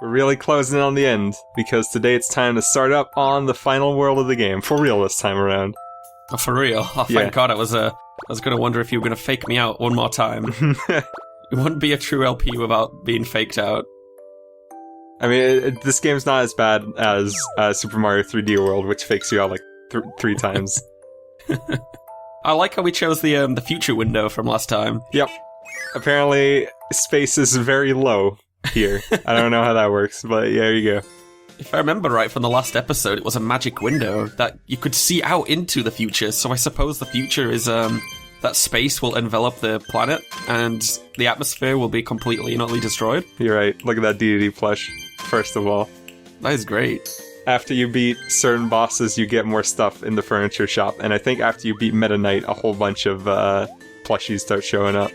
We're really closing in on the end, because today it's time to start up on the final world of the game, for real this time around. Oh, for real? Oh, thank God, I was going to wonder if you were going to fake me out one more time. It wouldn't be a true LP without being faked out. I mean, this game's not as bad as Super Mario 3D World, which fakes you out like three times. I like how we chose the future window from last time. Yep. Apparently, space is very low here. I don't know how that works, but yeah, there you go. If I remember right from the last episode, it was a magic window that you could see out into the future, so I suppose the future is that space will envelop the planet, and the atmosphere will be completely and utterly destroyed. You're right. Look at that D&D plush, first of all. That is great. After you beat certain bosses, you get more stuff in the furniture shop, and I think after you beat Meta Knight, a whole bunch of plushies start showing up.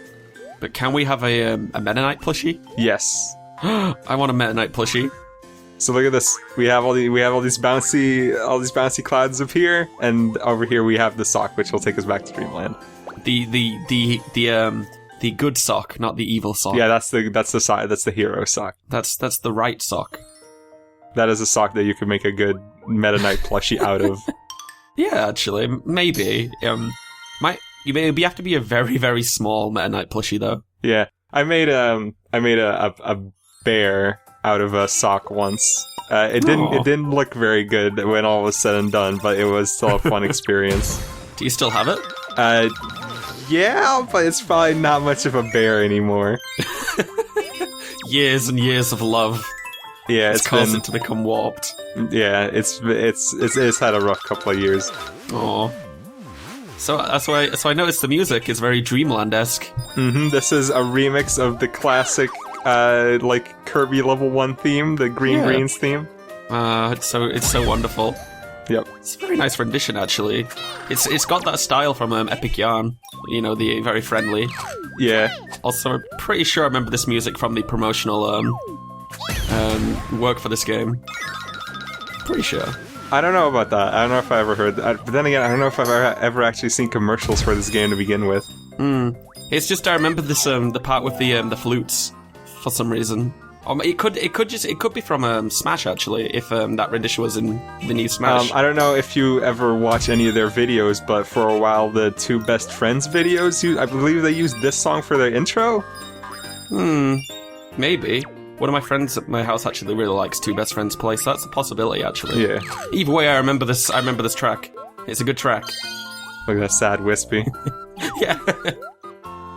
But can we have a Meta Knight plushie? Yes. I want a Meta Knight plushie. So look at this. We have all these bouncy clouds up here, and over here we have the sock, which will take us back to Dreamland. The good sock, not the evil sock. Yeah, that's the sock. That's the hero sock. That's the right sock. That is a sock that you could make a good Meta Knight plushie out of. Yeah, actually, maybe. You have to be a very, very small Meta Knight plushie, though. Yeah, I made a bear out of a sock once. It didn't look very good when all was said and done, but it was still a fun experience. Do you still have it? Yeah, but it's probably not much of a bear anymore. Years and years of love. Yeah, it's caused it to become warped. Yeah, it's had a rough couple of years. Aww. So that's why. So I noticed the music is very Dreamland-esque. Mm-hmm. This is a remix of the classic, like Kirby Level 1 theme, the Greens theme. It's so wonderful. Yep. It's a very nice rendition, actually. It's got that style from Epic Yarn. You know, the very friendly. Yeah. Also, I'm pretty sure I remember this music from the promotional work for this game. Pretty sure. I don't know about that. I don't know if I ever heard that. But then again, I don't know if I've ever actually seen commercials for this game to begin with. It's just I remember this the part with the flutes for some reason. It could be from Smash, actually, if that rendition was in the new Smash. I don't know if you ever watch any of their videos, but for a while the Two Best Friends videos, I believe they used this song for their intro. Maybe. One of my friends at my house actually really likes Two Best Friends play, so that's a possibility, actually. Yeah. Either way, I remember this track. It's a good track. Look at that sad Wispy. Yeah.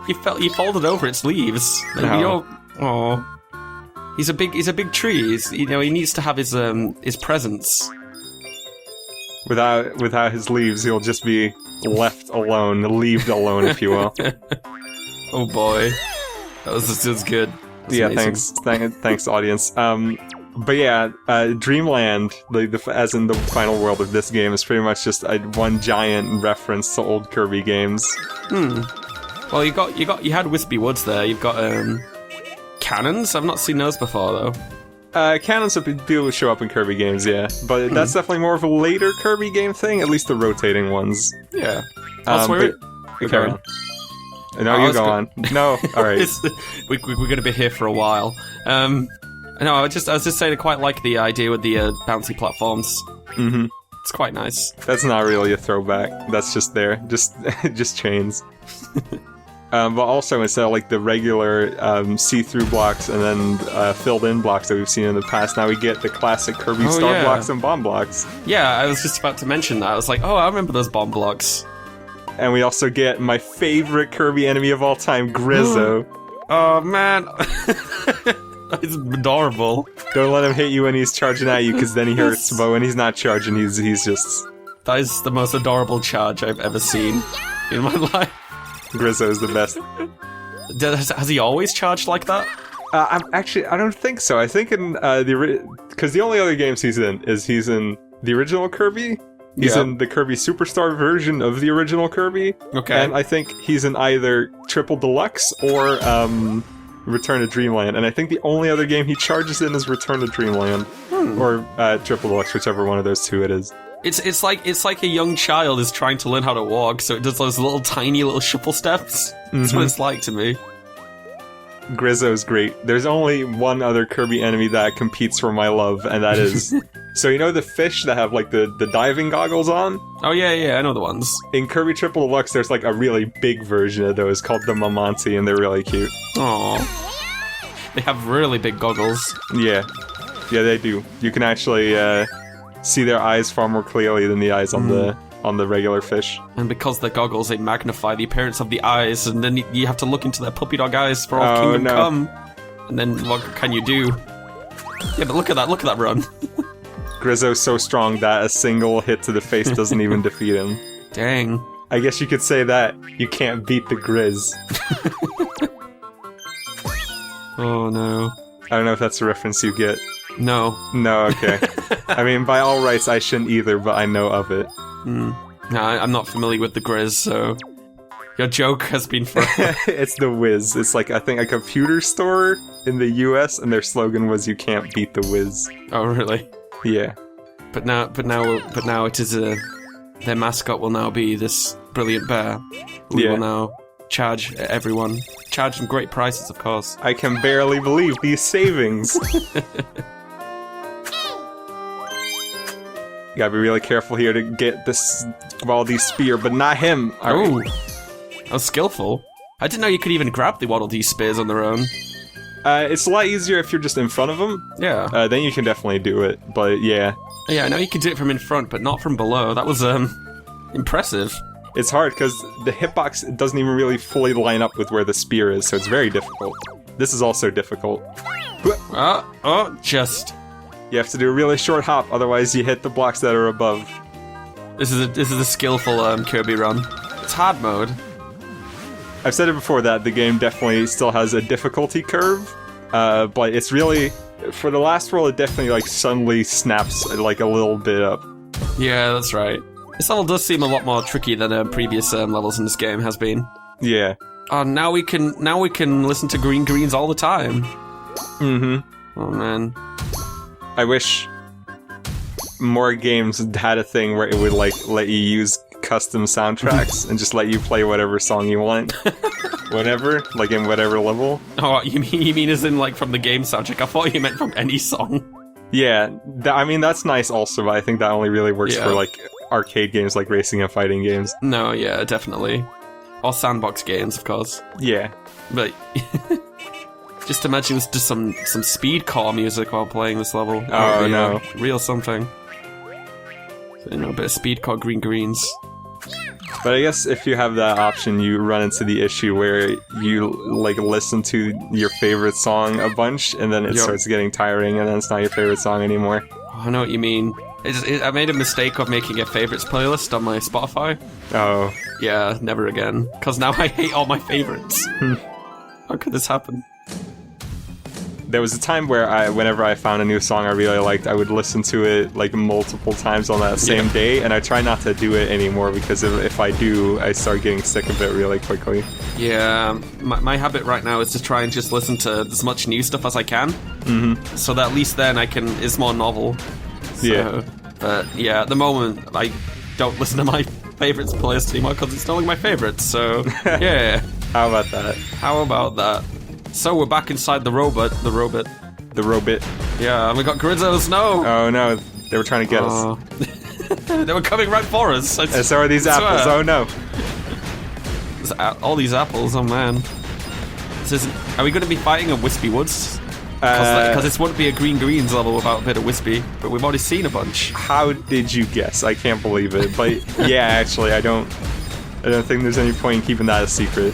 He folded over its leaves. No. He's a big tree. He needs to have his presence. Without his leaves, he'll just be left alone, leaved alone, if you will. Oh boy. That was good. Yeah, amazing. Thanks, audience. But yeah, Dreamland, as in the final world of this game, is pretty much just one giant reference to old Kirby games. Well, you had Wispy Woods there. You've got cannons. I've not seen those before though. Cannons do show up in Kirby games, yeah, but that's definitely more of a later Kirby game thing. At least the rotating ones. Yeah. Carry on. No, you go on. No, all right. We're going to be here for a while. No, I was just saying I quite like the idea with the bouncy platforms. Mm-hmm. It's quite nice. That's not really a throwback. That's just there. Just chains. But also, instead of like the regular see-through blocks and then filled-in blocks that we've seen in the past, now we get the classic Kirby star blocks and bomb blocks. Yeah, I was just about to mention that. I was like, oh, I remember those bomb blocks. And we also get my favorite Kirby enemy of all time, Grizzo. Oh, man. It's adorable. Don't let him hit you when he's charging at you, because then he hurts. But when he's not charging, he's just... That is the most adorable charge I've ever seen in my life. Grizzo is the best. Has he always charged like that? I don't think so. I think in because the only other games he's in the original Kirby. He's in the Kirby Superstar version of the original Kirby. Okay. And I think he's in either Triple Deluxe or Return to Dreamland. And I think the only other game he charges in is Return to Dreamland. Or Triple Deluxe, whichever one of those two it is. It's like a young child is trying to learn how to walk, so it does those tiny little shuffle steps. That's what it's like to me. Grizzo's great. There's only one other Kirby enemy that competes for my love, and that is... So you know the fish that have, like, the diving goggles on? Oh, yeah, I know the ones. In Kirby Triple Deluxe, there's, like, a really big version of those called the Mamanti, and they're really cute. Aww. They have really big goggles. Yeah. Yeah, they do. You can actually see their eyes far more clearly than the eyes on the regular fish. And because they're goggles, they magnify the appearance of the eyes, and then you have to look into their puppy dog eyes for all Kingdom Come. And then what can you do? Yeah, but look at that run. Grizzo's so strong that a single hit to the face doesn't even defeat him. Dang. I guess you could say that. You can't beat the Grizz. Oh, no. I don't know if that's a reference you get. No. No, okay. I mean, by all rights, I shouldn't either, but I know of it. No, I'm not familiar with the Grizz, so... Your joke has been for... It's the Wiz. It's like, I think, a computer store in the US, and their slogan was, "You can't beat the Wiz." Oh, really? Yeah. But now it is their mascot will now be this brilliant bear. We will now charge everyone. Charge them great prices, of course. I can barely believe these savings. You gotta be really careful here to get this Waddle-Dee spear, but not him. Oh, that was skillful. I didn't know you could even grab the Waddle-Dee spears on their own. It's a lot easier if you're just in front of them. Yeah. Then you can definitely do it, but yeah. Yeah, I know you can do it from in front, but not from below. That was, impressive. It's hard, because the hitbox doesn't even really fully line up with where the spear is, so it's very difficult. This is also difficult. Just... You have to do a really short hop, otherwise you hit the blocks that are above. This is a skillful, Kirby run. It's hard mode. I've said it before that the game definitely still has a difficulty curve, but it's really... For the last world, it definitely, like, suddenly snaps, like, a little bit up. Yeah, that's right. This level does seem a lot more tricky than previous levels in this game has been. Yeah. Oh, now we can listen to Green Greens all the time. Mm-hmm. Oh, man. I wish more games had a thing where it would, like, let you use custom soundtracks and just let you play whatever song you want. Whenever, like in whatever level. Oh, you mean as in, like, from the game soundtrack? I thought you meant from any song. Yeah, I mean, that's nice also, but I think that only really works for, like, arcade games, like racing and fighting games. No, yeah, definitely. Or sandbox games, of course. Yeah. But... just imagine just some speed car music while playing this level. Oh, no. Real something. So, a bit of speed car Green Greens. But I guess if you have that option, you run into the issue where you, like, listen to your favorite song a bunch, and then it starts getting tiring, and then it's not your favorite song anymore. Oh, I know what you mean. I made a mistake of making a favorites playlist on my Spotify. Oh. Yeah, never again. Because now I hate all my favorites. How could this happen? There was a time where whenever I found a new song I really liked, I would listen to it, like, multiple times on that same day, and I try not to do it anymore, because if I do, I start getting sick of it really quickly. Yeah, my habit right now is to try and just listen to as much new stuff as I can, so that at least then it's more novel. So, yeah. But yeah, at the moment, I don't listen to my favorites playlist anymore, because it's not like my favorites, so yeah. How about that? How about that? So we're back inside the robot. The robot. Yeah, and we got Grizzos. No. Oh no, they were trying to get us. They were coming right for us. And so are these apples. Oh no. All these apples. Oh man. Are we going to be fighting in Wispy Woods? Because this wouldn't be a Green Greens level without a bit of Wispy. But we've already seen a bunch. How did you guess? I can't believe it. But yeah, actually, I don't think there's any point in keeping that a secret.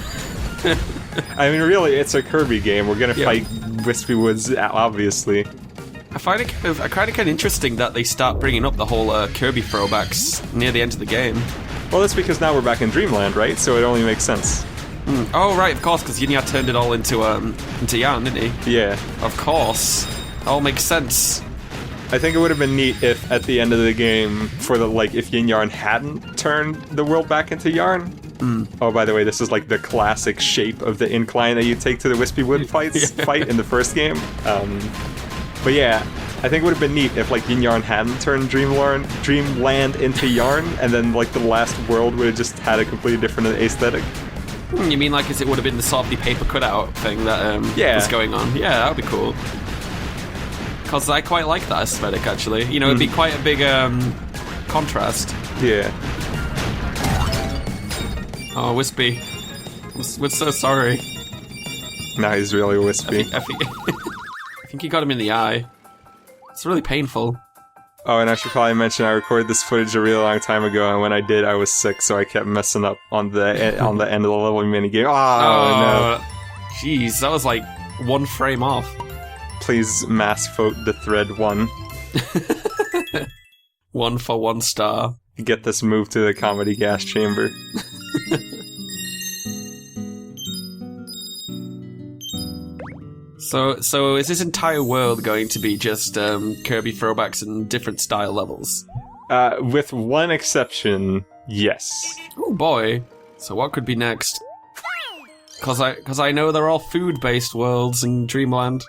I mean, really, it's a Kirby game. We're gonna fight Wispy Woods, obviously. I find it kind of interesting that they start bringing up the whole Kirby throwbacks near the end of the game. Well, that's because now we're back in Dreamland, right? So it only makes sense. Oh, right, of course, because Yinya turned it all into yarn, didn't he? Yeah. Of course. That all makes sense. I think it would have been neat if, at the end of the game, if Yin Yarn hadn't turned the world back into yarn. Oh, by the way, this is like the classic shape of the incline that you take to the Wispy Wood fight in the first game. But yeah, I think it would have been neat if Yin Yarn hadn't turned Dreamland into yarn, and then the last world would have just had a completely different aesthetic. You mean like as it would have been the sort of the paper cutout thing that was going on? Yeah, that would be cool. Because I quite like that aesthetic, actually. You know, it'd be quite a big contrast. Yeah. Oh, Wispy. We're so sorry. Now he's really wispy. I think he got him in the eye. It's really painful. Oh, and I should probably mention I recorded this footage a really long time ago, and when I did, I was sick, so I kept messing up on the end of the level minigame. Oh, no. Jeez, that was like 1 frame off. Please mass vote the thread 1. 1 for 1 star. Get this move to the comedy gas chamber. So is this entire world going to be just Kirby throwbacks and different style levels? With one exception, yes. Oh boy. So what could be next? Because I know they're all food-based worlds in Dreamland.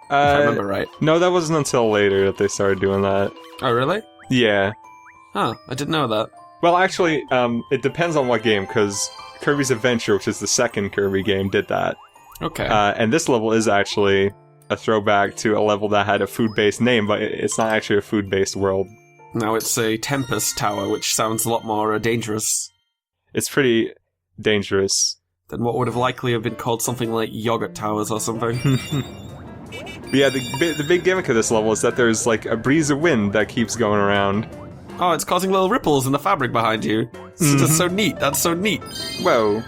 If I remember right. No, that wasn't until later that they started doing that. Oh, really? Yeah. Huh, I didn't know that. Well, actually, it depends on what game, because Kirby's Adventure, which is the second Kirby game, did that. Okay. And this level is actually a throwback to a level that had a food-based name, but it's not actually a food-based world. Now it's a Tempest Tower, which sounds a lot more dangerous. It's pretty dangerous. Than what would have likely have been called something like Yogurt Towers or something. But yeah, the big gimmick of this level is that there's like a breeze of wind that keeps going around. Oh, it's causing little ripples in the fabric behind you. It's just so neat. That's so neat. Whoa.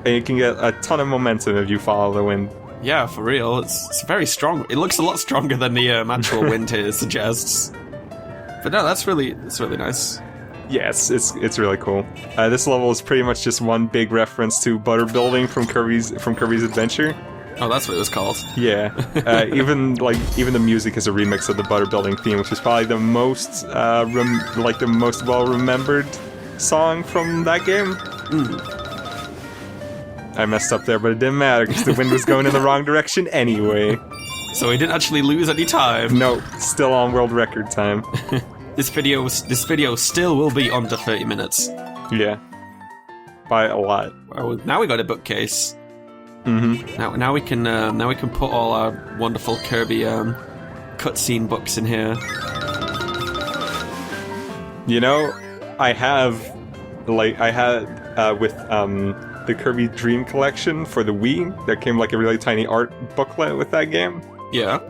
And you can get a ton of momentum if you follow the wind. Yeah, for real. It's very strong. It looks a lot stronger than the actual wind here suggests. But no, that's really nice. Yes, it's really cool. This level is pretty much just one big reference to butter building from Kirby's Adventure. Oh, that's what it was called. Yeah, even the music is a remix of the butter building theme, which is probably the most well remembered song from that game. I messed up there, but it didn't matter because the wind was going in the wrong direction anyway. So he didn't actually lose any time. No, still on world record time. This video still will be under 30 minutes. Yeah, by a lot. Well, now we got a bookcase. Mm-hmm. Now we can put all our wonderful Kirby cutscene books in here. You know, I had with the Kirby Dream Collection for the Wii, there came like a really tiny art booklet with that game. Yeah.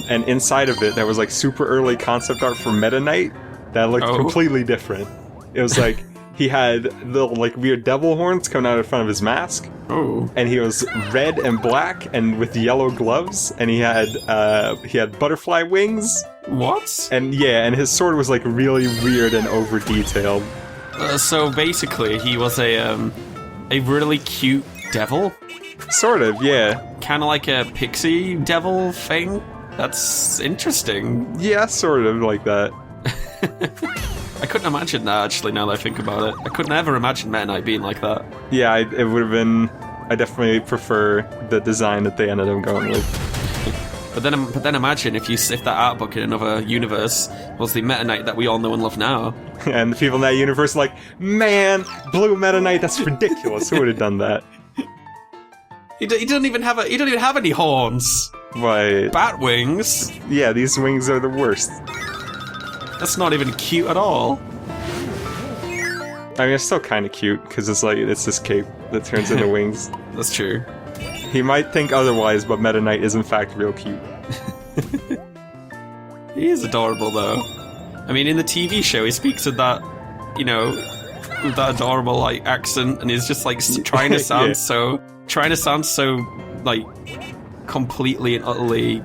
And inside of it, there was like super early concept art for Meta Knight that looked completely different. It was like he had little like weird devil horns coming out in front of his mask. Oh. And he was red and black and with yellow gloves, and he had butterfly wings. What? And yeah, and his sword was like really weird and over detailed. So basically, he was a really cute devil. Sort of, yeah. Kind of like a pixie devil thing. That's interesting. Yeah, sort of like that. I couldn't imagine that, actually, now that I think about it. I could never imagine Meta Knight being like that. Yeah, it would have been... I definitely prefer the design that they ended up going with. But then imagine if that art book in another universe was the Meta Knight that we all know and love now. And the people in that universe are like, man, blue Meta Knight, that's ridiculous. Who would have done that? He doesn't even have any horns. Why? Bat wings. Yeah, these wings are the worst. That's not even cute at all. I mean, it's still kind of cute because it's this cape that turns into wings. That's true. He might think otherwise, but Meta Knight is in fact real cute. He is adorable, though. I mean, in the TV show, he speaks with that, with that adorable like accent, and he's just like trying to sound like completely and utterly.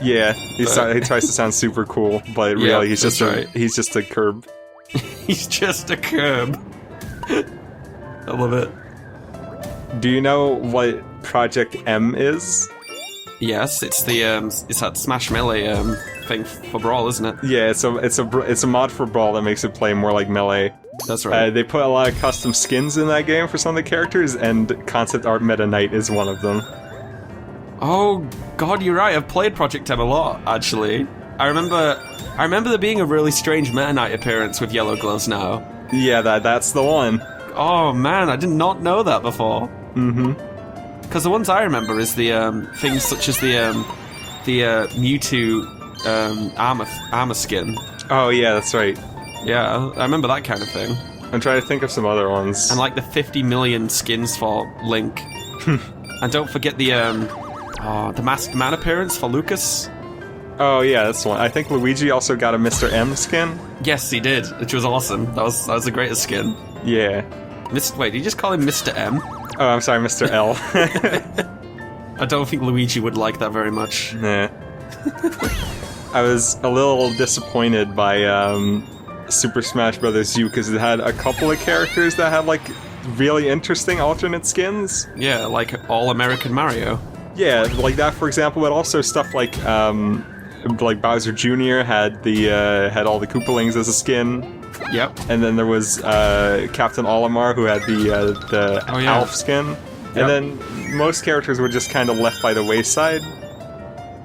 Yeah, he tries to sound super cool, but really he's just a curb. He's just a curb. I love it. Do you know what Project M is? Yes, it's that Smash Melee thing for Brawl, isn't it? Yeah, it's a mod for Brawl that makes it play more like Melee. That's right. They put a lot of custom skins in that game for some of the characters, and concept art Meta Knight is one of them. Oh God, you're right. I've played Project M a lot, actually. I remember there being a really strange Meta Knight appearance with yellow gloves now. Yeah, that's the one. Oh man, I did not know that before. Mm-hmm. Because the ones I remember is the things such as the Mewtwo armor skin. Oh yeah, that's right. Yeah, I remember that kind of thing. I'm trying to think of some other ones. And like the 50 million skins for Link. And don't forget the Masked Man appearance for Lucas. Oh yeah, that's one. I think Luigi also got a Mr. M skin. Yes, he did, which was awesome. That was the greatest skin. Yeah. Wait, did you just call him Mr. M? Oh, I'm sorry, Mr. L. I don't think Luigi would like that very much. Nah. I was a little disappointed by Super Smash Bros. U because it had a couple of characters that had like really interesting alternate skins. Yeah, like All-American Mario. Yeah, like that for example, but also stuff like Bowser Jr. had had all the Koopalings as a skin. Yep. And then there was Captain Olimar who had the Alf skin. Yep. And then most characters were just kind of left by the wayside.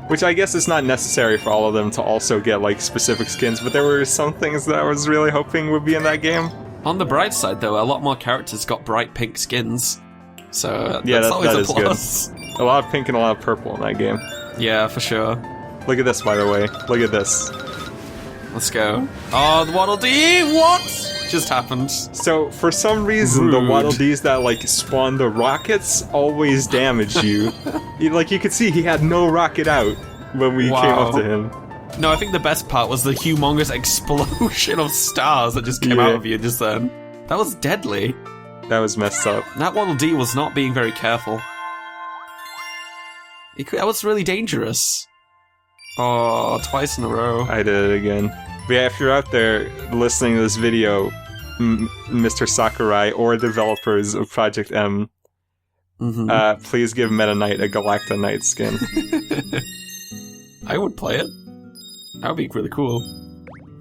Which I guess is not necessary for all of them to also get like specific skins, but there were some things that I was really hoping would be in that game. On the bright side though, a lot more characters got bright pink skins. So yeah, that's always that a is plus. Good. A lot of pink and a lot of purple in that game. Yeah, for sure. Look at this, by the way. Look at this. Let's go. Oh, the Waddle Dee! What just happened? So, for some reason, the Waddle Dees that, like, spawn the rockets always damage you. Like, you could see he had no rocket out when we came up to him. No, I think the best part was the humongous explosion of stars that just came out of you just then. That was deadly. That was messed up. That Waddle Dee was not being very careful. That was really dangerous. Oh, twice in a row. I did it again. But yeah, if you're out there listening to this video, Mr. Sakurai or developers of Project M, please give Meta Knight a Galacta Knight skin. I would play it. That would be really cool.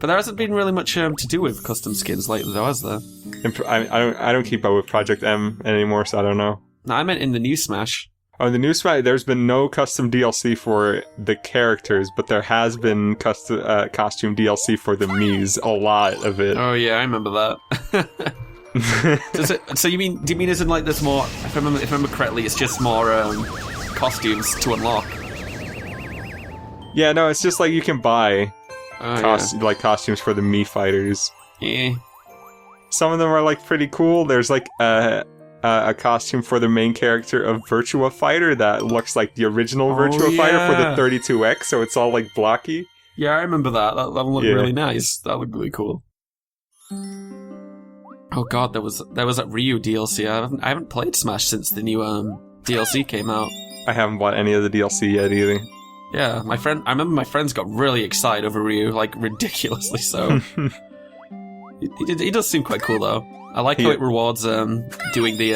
But there hasn't been really much to do with custom skins lately, though, has there? I don't keep up with Project M anymore, so I don't know. No, I meant in the new Smash. Oh, in the new Smash, there's been no custom DLC for the characters, but there has been costume DLC for the Miis. A lot of it. Oh yeah, I remember that. Do you mean as in like there's more? If I remember correctly, it's just more costumes to unlock. Yeah, no, it's just like you can buy like costumes for the Mii fighters. Yeah. Some of them are like pretty cool. There's like a costume for the main character of Virtua Fighter that looks like the original Virtua Fighter for the 32X, so it's all like blocky. Yeah, I remember that. That one looked really nice. That looked really cool. Oh god, there was that Ryu DLC. I haven't played Smash since the new DLC came out. I haven't bought any of the DLC yet either. Yeah, I remember my friends got really excited over Ryu, like ridiculously so. He does seem quite cool though. I like how it rewards doing the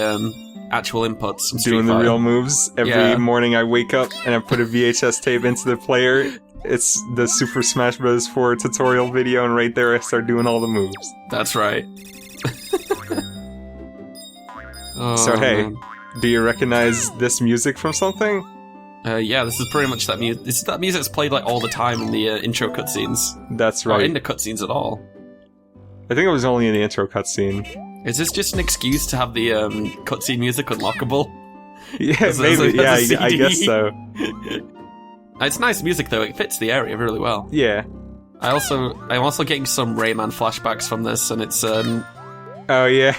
actual inputs from Street Doing the Fighter. real moves. Every morning I wake up and I put a VHS tape into the player. It's the Super Smash Bros. 4 tutorial video, and right there I start doing all the moves. That's right. So hey, do you recognize this music from something? Yeah, this is pretty much that music. This is that music that's played like all the time in the intro cutscenes. That's right. Or in the cutscenes at all. I think it was only in the intro cutscene. Is this just an excuse to have the cutscene music unlockable? Yeah, maybe. Yeah, I guess so. It's nice music though. It fits the area really well. Yeah. I'm also getting some Rayman flashbacks from this, and it's Oh yeah,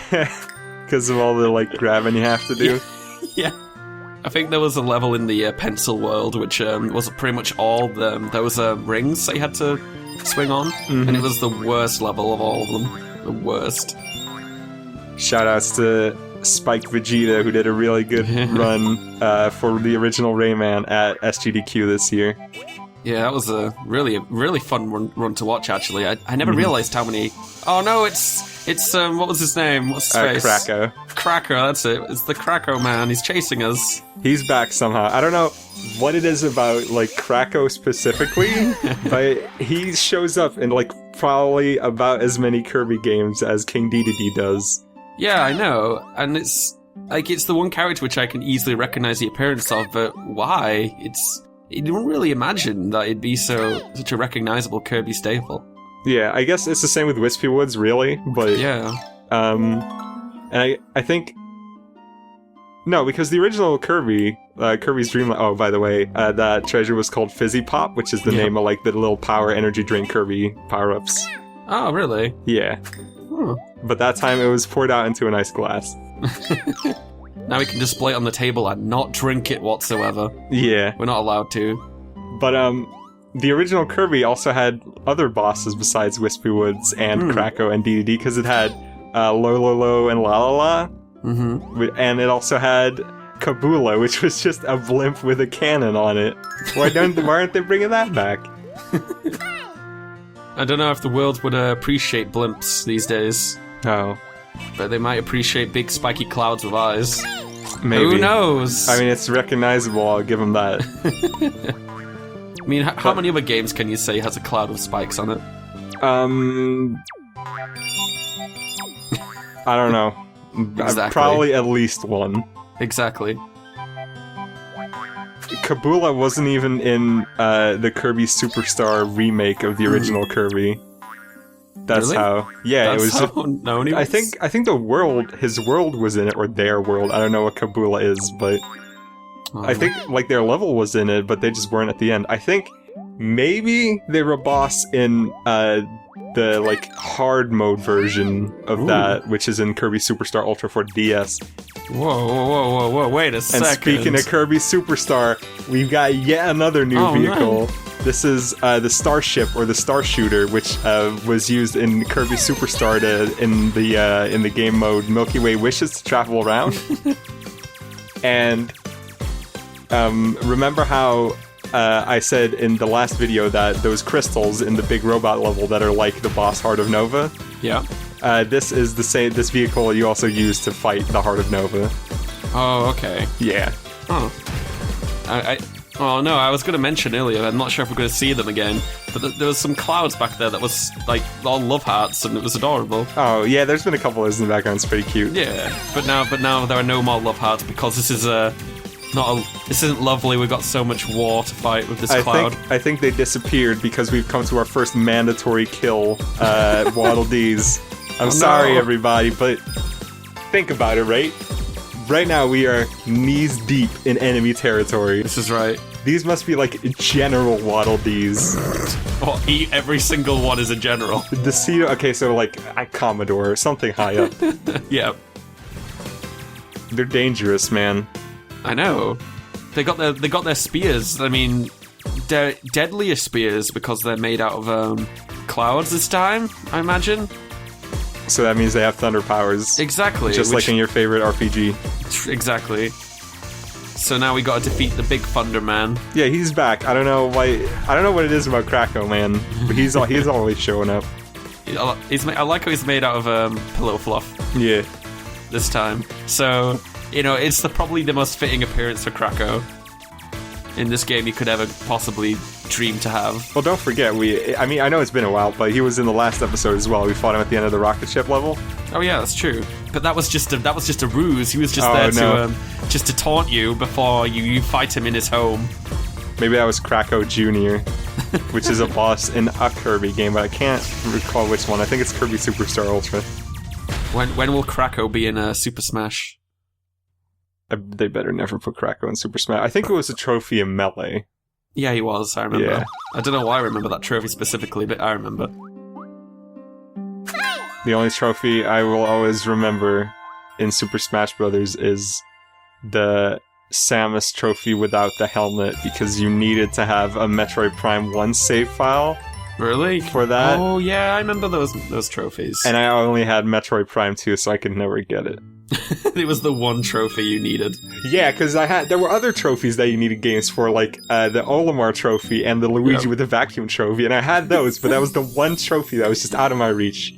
because of all the like grabbing you have to do. Yeah. I think there was a level in the pencil world which was pretty much all those rings that you had to swing on, and it was the worst level of all of them. The worst. Shoutouts to Spike Vegeta, who did a really good run for the original Rayman at SGDQ this year. Yeah, that was a really fun run to watch, actually. I never realized how many... Oh no, it's what was his name? What's his face? Krako. Krako, that's it. It's the Krako man. He's chasing us. He's back somehow. I don't know what it is about, like, Krako specifically, but he shows up in, like, probably about as many Kirby games as King Dedede does. Yeah, I know. And it's the one character which I can easily recognize the appearance of, but why? You don't really imagine that it'd be such a recognizable Kirby staple. Yeah, I guess it's the same with Wispy Woods, really, but... Yeah. And And I think... No, because the original Kirby, Kirby's Dreamland... Oh, by the way, that treasure was called Fizzy Pop, which is the name of, like, the little power energy drink Kirby power-ups. Oh, really? Yeah. But that time it was poured out into a nice glass. Now we can display it on the table and not drink it whatsoever. Yeah. We're not allowed to. But, the original Kirby also had other bosses besides Wispy Woods and Kracko and DDD, because it had Lo and La La La. Mm-hmm. And it also had Kabula, which was just a blimp with a cannon on it. Why aren't they bringing that back? I don't know if the world would appreciate blimps these days. Oh. But they might appreciate big spiky clouds with eyes. Maybe. Who knows? I mean, it's recognizable, I'll give them that. I mean, how many other games can you say has a cloud with spikes on it? I don't know. Exactly. Probably at least one. Exactly. Kabula wasn't even in the Kirby Superstar remake of the original Kirby. That's really? how. Yeah, That's it was. How known he was? I think the world, his world was in it, or their world. I don't know what Kabula is, but I think like their level was in it, but they just weren't at the end. I think maybe they were a boss in the like hard mode version of that, which is in Kirby Superstar Ultra for DS. Whoa, wait a second. And speaking of Kirby Superstar, we've got yet another new vehicle. Man. This is the Starship, or the Star Shooter, which was used in Kirby Superstar in the game mode Milky Way Wishes to travel around. And remember how I said in the last video that those crystals in the big robot level that are like the boss Heart of Nova? Yeah. This is the same. This vehicle you also use to fight the Heart of Nova. Oh, okay. Yeah. Oh. Oh no, I was going to mention earlier, I'm not sure if we're going to see them again, but there was some clouds back there that was, like, all love hearts, and it was adorable. Oh, yeah, there's been a couple of those in the background, it's pretty cute. Yeah, but now there are no more love hearts, because this is this isn't lovely, we've got so much war to fight with this cloud. I think they disappeared because we've come to our first mandatory kill, Waddle Dees. I'm sorry, everybody, but think about it, right? Right now, we are knees deep in enemy territory. This is right. These must be like general Waddle Dees. Well, every single one is a general. The Cedo, okay, so like a Commodore or something high up. Yeah. They're dangerous, man. I know. They got their spears. I mean, they're deadlier spears because they're made out of clouds this time, I imagine. So that means they have thunder powers. Exactly. Just like in your favorite RPG. Exactly. So now we gotta defeat the big Thunder Man. Yeah, he's back. I don't know why. I don't know what it is about Kracko, man. But he's always showing up. I like how he's made out of pillow fluff. Yeah. This time. So, it's probably the most fitting appearance for Kracko in this game you could ever possibly dream to have. Well, don't forget, I mean, I know it's been a while, but he was in the last episode as well. We fought him at the end of the rocket ship level. Oh yeah, that's true. But that was just a ruse. He was just just to taunt you before you fight him in his home. Maybe that was Kracko Jr., which is a boss in a Kirby game, but I can't recall which one. I think it's Kirby Superstar Ultra. When will Kracko be in Super Smash? They better never put Kracko in Super Smash. I think it was a trophy in Melee. Yeah, he was, I remember. Yeah. I don't know why I remember that trophy specifically, but I remember. The only trophy I will always remember in Super Smash Bros. Is the Samus trophy without the helmet, because you needed to have a Metroid Prime 1 save file. Really? For that. Oh, yeah, I remember those trophies. And I only had Metroid Prime 2, so I could never get it. It was the one trophy you needed. Yeah, because there were other trophies that you needed games for, like the Olimar trophy and the Luigi with the vacuum trophy, and I had those, but that was the one trophy that was just out of my reach.